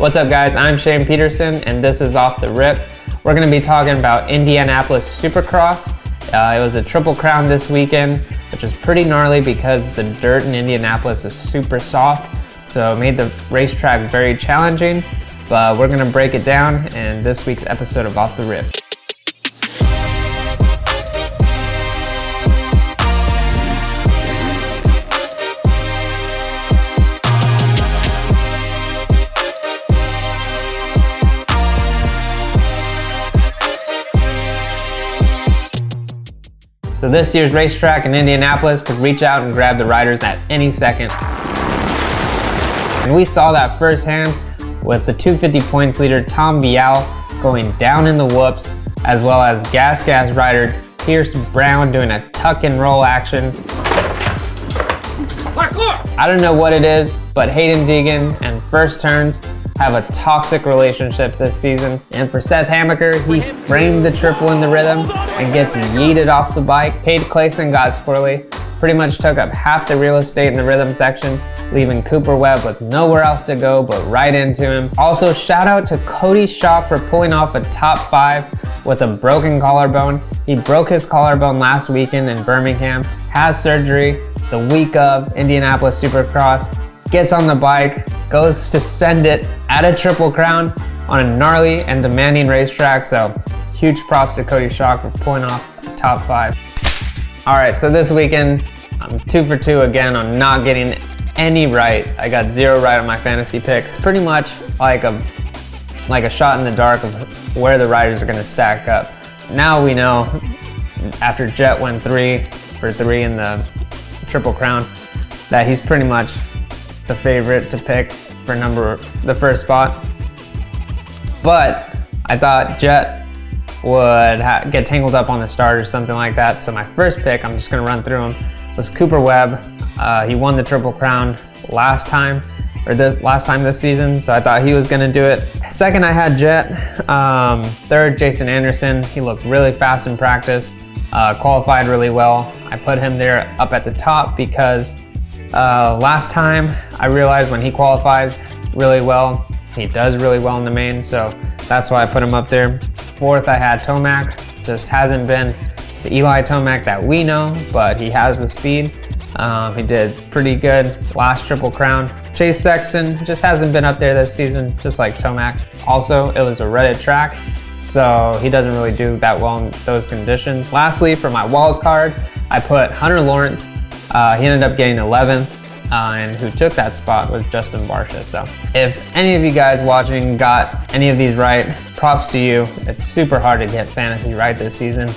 What's up guys, I'm Shane Peterson and this is Off the Rip. We're going to be talking about Indianapolis Supercross. It was a triple crown this weekend, which is pretty gnarly because the dirt in Indianapolis is super soft, so it made the racetrack very challenging, but we're going to break it down in this week's episode of Off the Rip. So this year's racetrack in Indianapolis could reach out and grab the riders at any second. And we saw that firsthand with the 250 points leader Tom Vial going down in the whoops, as well as Gas rider Pierce Brown doing a tuck and roll action. I don't know what it is, but Hayden Deegan and First Turns have a toxic relationship this season. And for Seth Hamaker, he framed the triple in the rhythm and gets yeeted off the bike. Tate Clayson got squirrely, pretty much took up half the real estate in the rhythm section, leaving Cooper Webb with nowhere else to go but right into him. Also, shout out to Cody Schock for pulling off a top 5 with a broken collarbone. He broke his collarbone last weekend in Birmingham, has surgery the week of Indianapolis Supercross, gets on the bike, goes to send it at a triple crown on a gnarly and demanding racetrack, so huge props to Cody Schock for pulling off a top 5. All right, so this weekend, I'm 2 for 2 again on not getting any right. I got 0 right on my fantasy picks. It's pretty much like a shot in the dark of where the riders are gonna stack up. Now we know, after Jett went 3 for 3 in the Triple Crown, that he's pretty much the favorite to pick for the first spot. But I thought Jett would get tangled up on the start or something like that. So my first pick, I'm just gonna run through him, was Cooper Webb. He won the Triple Crown last time this season, so I thought he was gonna do it. Second, I had Jett. Third, Jason Anderson. He looked really fast in practice, qualified really well. I put him there up at the top because last time I realized when he qualifies really well, he does really well in the main, so that's why I put him up there. Fourth, I had Tomac. Just hasn't been the Eli Tomac that we know, but he has the speed. He did pretty good last Triple Crown. Chase Sexton just hasn't been up there this season, just like Tomac. Also, it was a rutted track, so he doesn't really do that well in those conditions. Lastly, for my wild card, I put Hunter Lawrence. He ended up getting 11th, and who took that spot was Justin Barcia. So if any of you guys watching got any of these right, props to you. It's super hard to get fantasy right this season.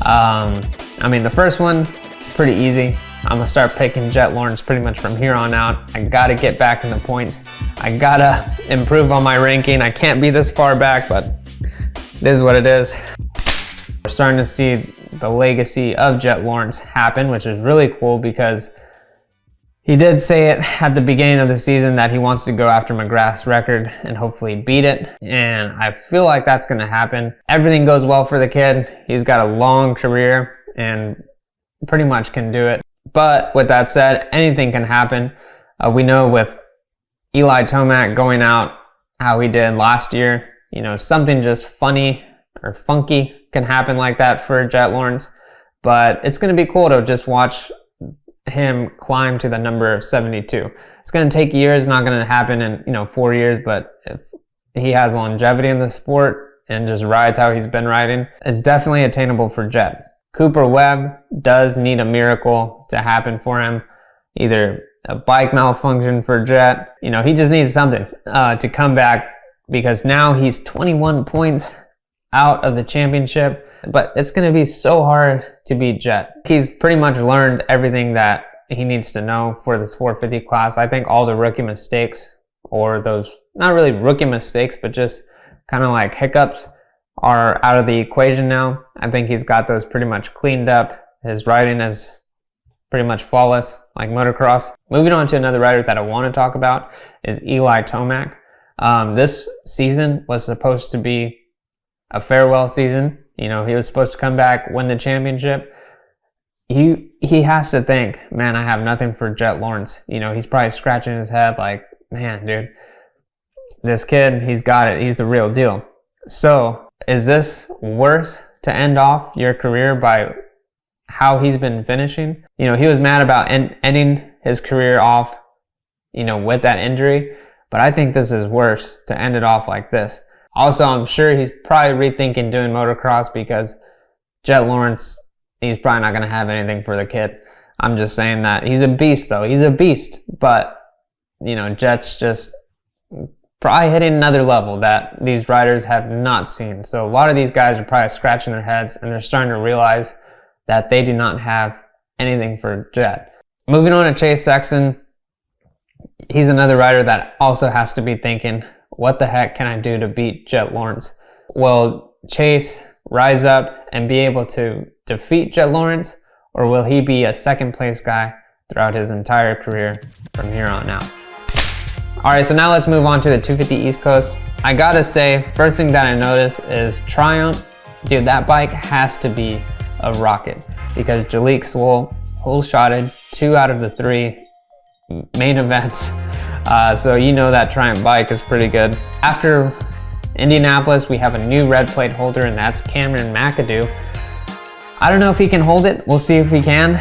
I mean, the first one, pretty easy. I'm gonna start picking Jett Lawrence pretty much from here on out. I gotta get back in the points. I gotta improve on my ranking. I can't be this far back, but it is what it is. We're starting to see the legacy of Jett Lawrence happen, which is really cool because he did say it at the beginning of the season that he wants to go after McGrath's record and hopefully beat it. And I feel like that's going to happen. Everything goes well for the kid. He's got a long career and pretty much can do it. But with that said, anything can happen. We know with Eli Tomac going out how he did last year, you know, something just funny or funky can happen like that for Jett Lawrence. But it's going to be cool to just watch him climb to the number of 72. It's going to take years, not going to happen in 4 years, but if he has longevity in the sport and just rides how he's been riding, it's definitely attainable for Jett. Cooper Webb does need a miracle to happen for him, either a bike malfunction for Jett. He just needs something to come back, because now he's 21 points out of the championship, but it's going to be so hard to beat Jett. He's pretty much learned everything that he needs to know for this 450 class. I think all the rookie mistakes, or those, not really rookie mistakes, but just kind of like hiccups, are out of the equation now. I think he's got those pretty much cleaned up. His riding is pretty much flawless, like motocross. Moving on to another rider that I want to talk about is Eli Tomac. This season was supposed to be a farewell season. He was supposed to come back, win the championship. He has to think, man, I have nothing for Jett Lawrence. He's probably scratching his head like, man, dude, this kid, he's got it. He's the real deal. So is this worse to end off your career by how he's been finishing? You know, he was mad about ending his career off, you know, with that injury, but I think this is worse to end it off like this. Also, I'm sure he's probably rethinking doing motocross because Jett Lawrence, he's probably not going to have anything for the kid. I'm just saying that. He's a beast, though. He's a beast. But, you know, Jett's just probably hitting another level that these riders have not seen. So a lot of these guys are probably scratching their heads, and they're starting to realize that they do not have anything for Jett. Moving on to Chase Sexton, he's another rider that also has to be thinking, what the heck can I do to beat Jett Lawrence? Will Chase rise up and be able to defeat Jett Lawrence, or will he be a second place guy throughout his entire career from here on out? Alright, so now let's move on to the 250 East Coast. I gotta say, first thing that I noticed is Triumph. Dude, that bike has to be a rocket because Jalek Swoll whole-shotted 2 out of the 3 main events. So you know that Triumph bike is pretty good. After Indianapolis, we have a new red plate holder, and that's Cameron McAdoo. I don't know if he can hold it. We'll see if he can.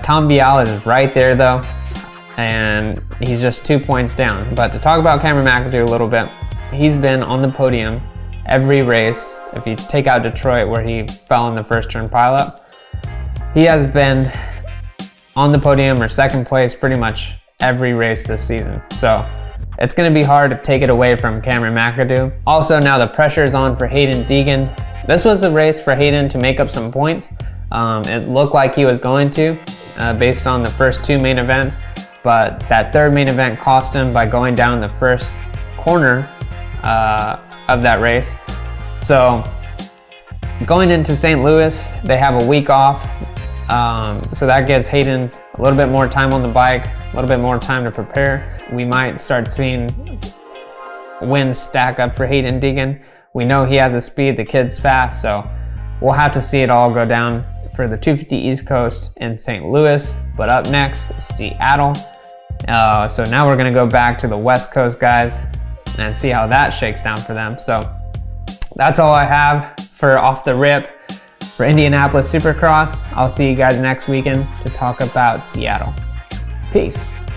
Tom Bial is right there though, and he's just 2 points down. But to talk about Cameron McAdoo a little bit, he's been on the podium every race. If you take out Detroit where he fell in the first turn pileup, he has been on the podium or second place pretty much every race this season. So it's going to be hard to take it away from Cameron McAdoo. Also, now the pressure is on for Hayden Deegan. This was a race for Hayden to make up some points. It looked like he was going to, based on the first 2 main events, but that 3rd main event cost him by going down the first corner of that race. So going into St. Louis, they have a week off. So that gives Hayden a little bit more time on the bike, a little bit more time to prepare. We might start seeing wins stack up for Hayden Deegan. We know he has the speed, the kid's fast, so we'll have to see it all go down for the 250 East Coast in St. Louis. But up next, Seattle. So now we're gonna go back to the West Coast guys and see how that shakes down for them. So that's all I have for Off the Rip for Indianapolis Supercross. I'll see you guys next weekend to talk about Seattle. Peace.